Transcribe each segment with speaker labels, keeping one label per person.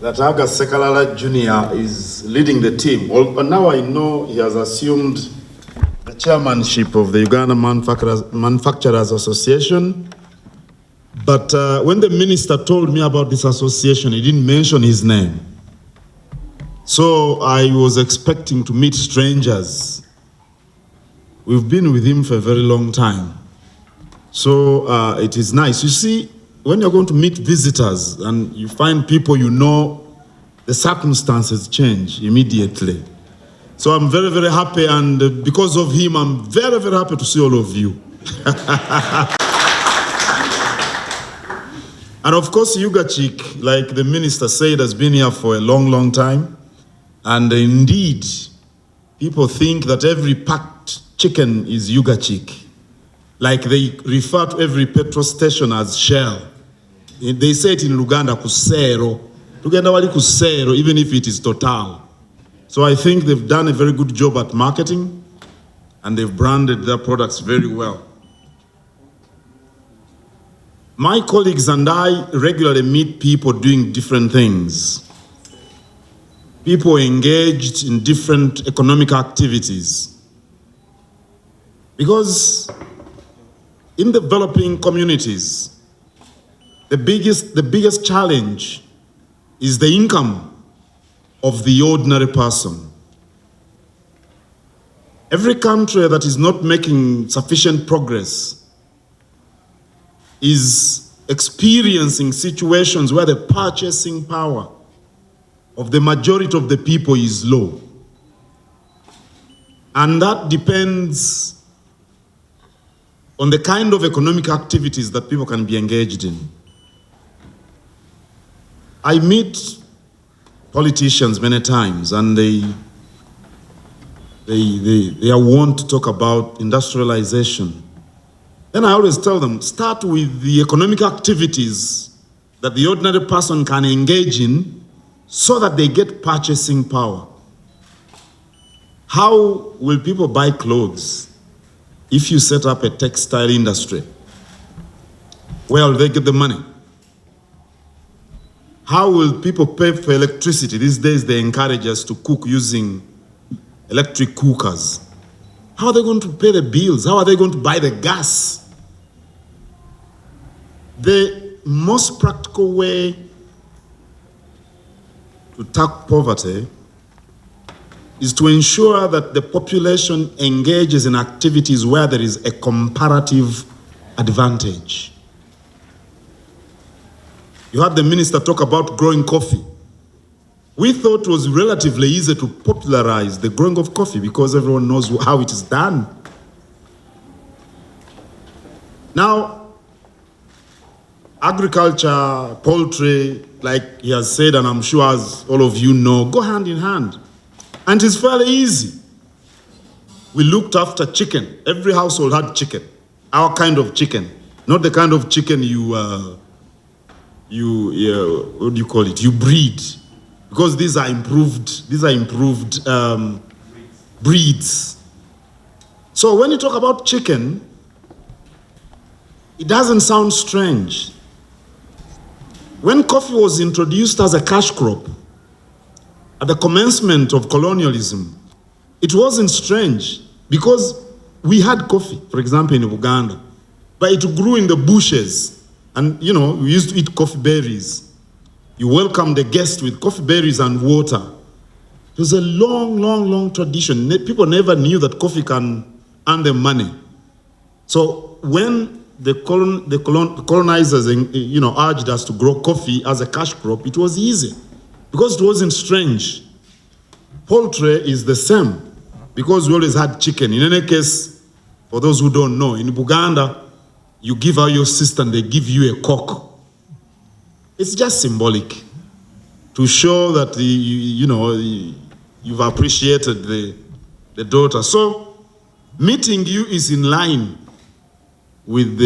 Speaker 1: that Aga Sekalala Jr. is leading the team. But now I know he has assumed the chairmanship of the Uganda Manufacturers Association. But when the minister told me about this association, he didn't mention his name. So I was expecting to meet strangers. We've been with him for a very long time. So it is nice. You see, when you're going to meet visitors and you find people you know, the circumstances change immediately. So I'm very, very happy, and because of him, I'm very, very happy to see all of you. And of course, Yugachik, like the minister said, has been here for a long, long time. And indeed, people think that every packed chicken is Yugachik. Like they refer to every petrol station as Shell. They say it in Luganda, Kusero. Luganda wali Kusero, even if it is Total. So I think they've done a very good job at marketing, and they've branded their products very well. My colleagues and I regularly meet people doing different things. People engaged in different economic activities. Because in developing communities, the biggest challenge is the income of the ordinary person. Every country that is not making sufficient progress is experiencing situations where the purchasing power of the majority of the people is low. And that depends on the kind of economic activities that people can be engaged in. I meet politicians many times, and they are wont to talk about industrialization. Then I always tell them, start with the economic activities that the ordinary person can engage in so that they get purchasing power. How will people buy clothes if you set up a textile industry? Where will they get the money? How will people pay for electricity? These days they encourage us to cook using electric cookers. How are they going to pay the bills? How are they going to buy the gas? The most practical way to tackle poverty is to ensure that the population engages in activities where there is a comparative advantage. You heard the minister talk about growing coffee. We thought it was relatively easy to popularize the growing of coffee because everyone knows how it is done. Now, agriculture, poultry, like he has said, and I'm sure as all of you know, go hand in hand. And it's fairly easy. We looked after chicken. Every household had chicken. Our kind of chicken. Not the kind of chicken what do you call it? You breed, because these are improved breeds. So when you talk about chicken, it doesn't sound strange. When coffee was introduced as a cash crop at the commencement of colonialism, it wasn't strange because we had coffee, for example, in Buganda, but it grew in the bushes. And, you know, we used to eat coffee berries. You welcome the guest with coffee berries and water. It was a long, long, long tradition. People never knew that coffee can earn them money. So when the colonizers, you know, urged us to grow coffee as a cash crop, it was easy because it wasn't strange. Poultry is the same because we always had chicken. In any case, for those who don't know, in Buganda, you give out your sister and they give you a cock. It's just symbolic to show that you've appreciated the daughter. So meeting you is in line with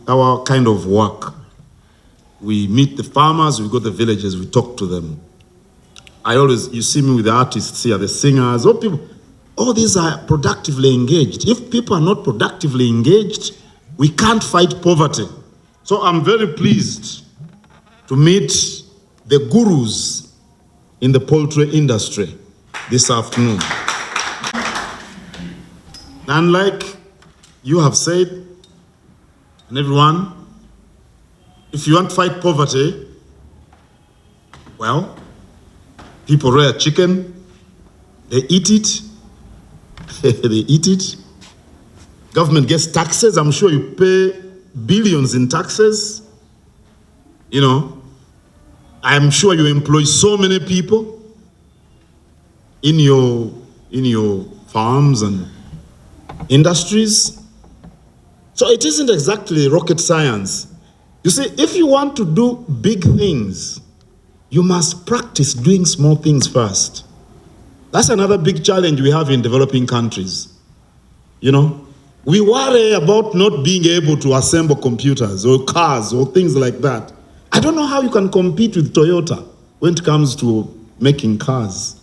Speaker 1: our kind of work. We meet the farmers, we go to the villages, we talk to them. You see me with the artists here, the singers, all these are productively engaged. If people are not productively engaged, we can't fight poverty. So I'm very pleased to meet the gurus in the poultry industry this afternoon. And like you have said, and everyone, if you want to fight poverty, well, people rear chicken, they eat it, they eat it. Government gets taxes, I'm sure you pay billions in taxes. You know, I'm sure you employ so many people in your farms and industries. So it isn't exactly rocket science. You see, if you want to do big things, you must practice doing small things first. That's another big challenge we have in developing countries. You know, we worry about not being able to assemble computers or cars or things like that. I don't know how you can compete with Toyota when it comes to making cars.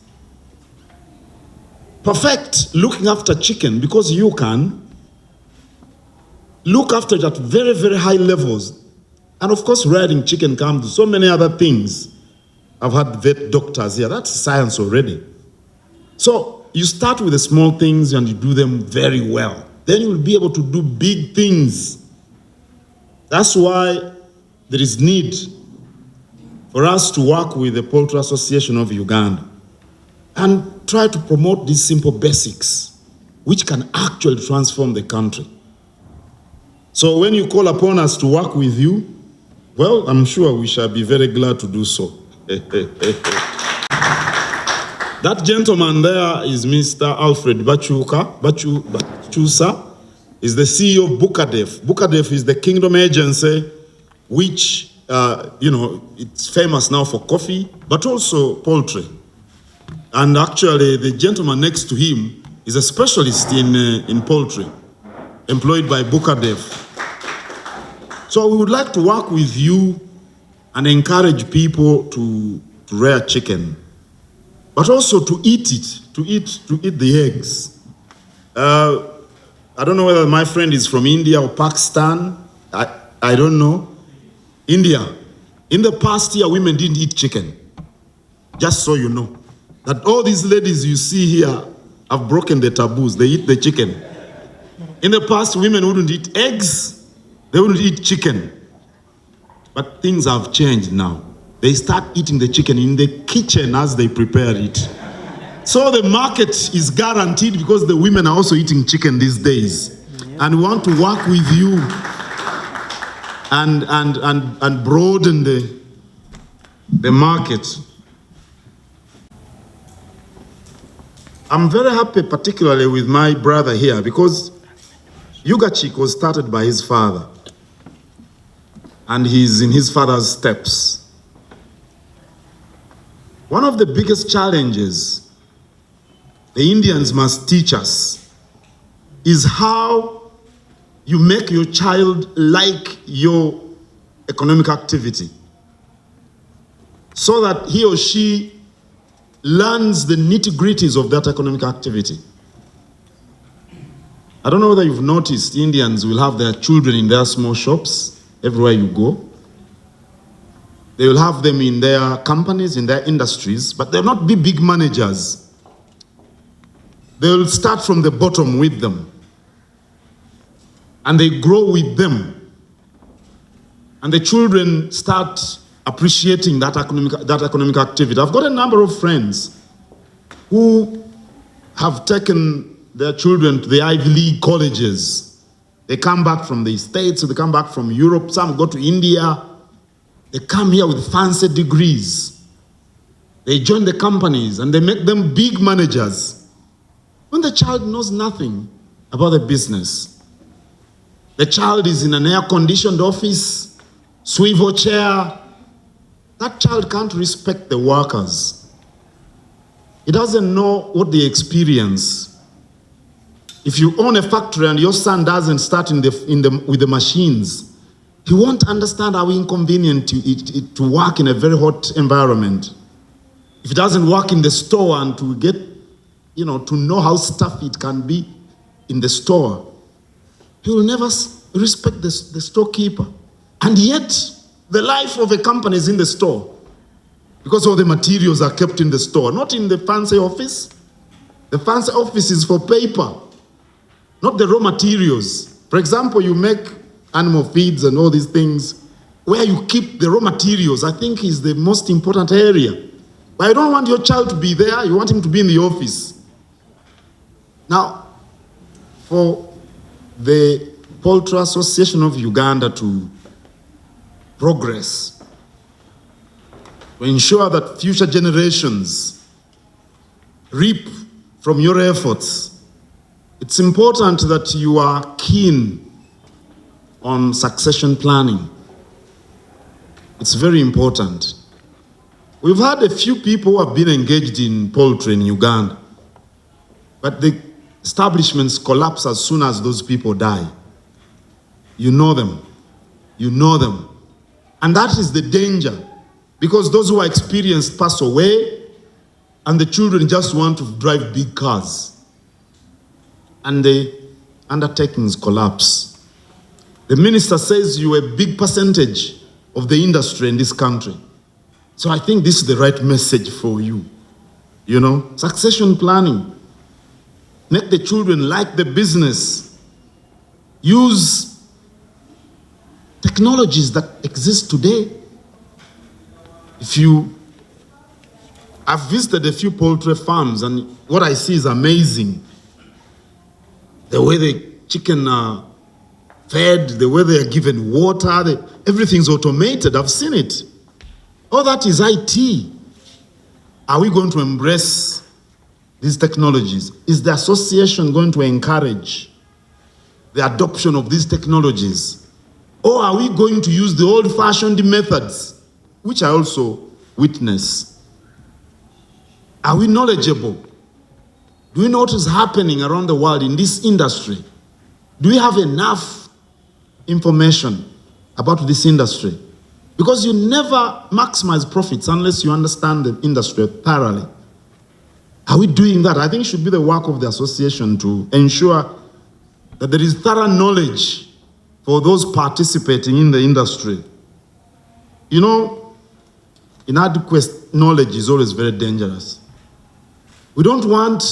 Speaker 1: Perfect looking after chicken, because you can look after it at very, very high levels. And of course, rearing chicken comes to so many other things. I've had vet doctors here. That's science already. So you start with the small things and you do them very well. Then you will be able to do big things. That's why there is need for us to work with the Poultry Association of Uganda and try to promote these simple basics which can actually transform the country. So when you call upon us to work with you, well, I'm sure we shall be very glad to do so. That gentleman there is Mr. Alfred Bachusa, is the CEO of Bukadef. Bukadef is the kingdom agency which, it's famous now for coffee, but also poultry. And actually, the gentleman next to him is a specialist in poultry, employed by Bukadef. So we would like to work with you and encourage people to rear chicken, but also to eat it, to eat the eggs. I don't know whether my friend is from India or Pakistan. I don't know. India. In the past year, women didn't eat chicken. Just so you know. That all these ladies you see here have broken the taboos. They eat the chicken. In the past, women wouldn't eat eggs. They wouldn't eat chicken. But things have changed now. They start eating the chicken in the kitchen as they prepare it. So the market is guaranteed because the women are also eating chicken these days. And we want to work with you and broaden the market. I'm very happy particularly with my brother here because Yugachik was started by his father. And he's in his father's steps. One of the biggest challenges the Indians must teach us is how you make your child like your economic activity so that he or she learns the nitty-gritties of that economic activity. I don't know whether you've noticed Indians will have their children in their small shops everywhere you go. They will have them in their companies, in their industries, but they'll not be big managers. They will start from the bottom with them. And they grow with them. And the children start appreciating that economic activity. I've got a number of friends who have taken their children to the Ivy League colleges. They come back from the States, they come back from Europe, some go to India. They come here with fancy degrees. They join the companies and they make them big managers. When the child knows nothing about the business, the child is in an air-conditioned office, swivel chair, that child can't respect the workers. He doesn't know what they experience. If you own a factory and your son doesn't start with the machines, he won't understand how inconvenient it to work in a very hot environment. If he doesn't work in the store and to get, to know how stuffy it can be in the store, he will never respect the storekeeper. And yet, the life of a company is in the store. because all the materials are kept in the store, not in the fancy office. The fancy office is for paper, not the raw materials. For example, you make animal feeds and all these things, where you keep the raw materials, I think is the most important area. But you don't want your child to be there, you want him to be in the office. Now, for the Poultry Association of Uganda to progress, to ensure that future generations reap from your efforts, it's important that you are keen on succession planning. It's very important. We've had a few people who have been engaged in poultry in Uganda, but the establishments collapse as soon as those people die. You know them. You know them. And that is the danger, because those who are experienced pass away and the children just want to drive big cars and the undertakings collapse. The minister says you're a big percentage of the industry in this country. So I think this is the right message for you. You know, succession planning. Make the children like the business. Use technologies that exist today. I've visited a few poultry farms, and what I see is amazing. The way the chicken are fed, the way they are given water, everything's automated. I've seen it. All that is IT. Are we going to embrace these technologies? Is the association going to encourage the adoption of these technologies? Or are we going to use the old-fashioned methods, which I also witness? Are we knowledgeable? Do we know what is happening around the world in this industry? Do we have enough information about this industry? Because you never maximize profits unless you understand the industry thoroughly. Are we doing that? I think it should be the work of the association to ensure that there is thorough knowledge for those participating in the industry. You know, inadequate knowledge is always very dangerous. We don't want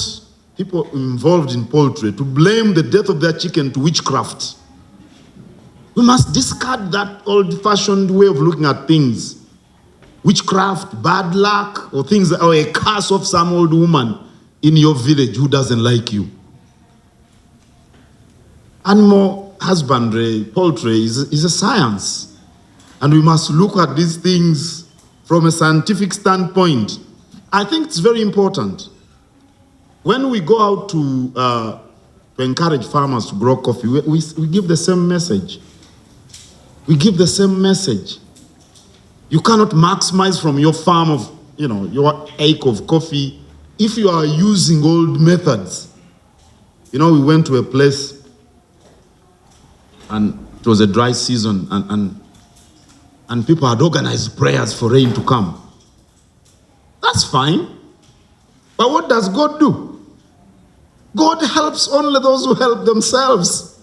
Speaker 1: people involved in poultry to blame the death of their chicken to witchcraft. We must discard that old-fashioned way of looking at things. Witchcraft, bad luck, or things, or a curse of some old woman in your village who doesn't like you. Animal husbandry, poultry is a science. And we must look at these things from a scientific standpoint. I think it's very important. When we go out to encourage farmers to grow coffee, we give the same message. We give the same message. You cannot maximize from your farm of, your acre of coffee if you are using old methods. We went to a place and it was a dry season and people had organized prayers for rain to come. That's fine. But what does God do? God helps only those who help themselves.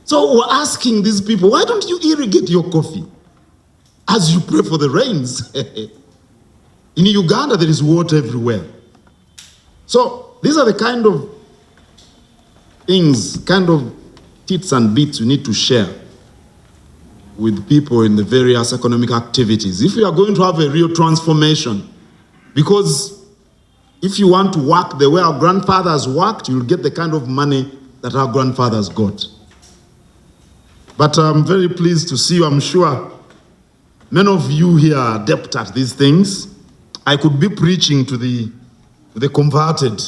Speaker 1: So we're asking these people, why don't you irrigate your coffee as you pray for the rains? In Uganda, there is water everywhere. So these are the kind of things, kind of tits and bits we need to share with people in the various economic activities. If we are going to have a real transformation, because if you want to work the way our grandfathers worked, you'll get the kind of money that our grandfathers got. But I'm very pleased to see you. I'm sure many of you here are adept at these things. I could be preaching to the converted.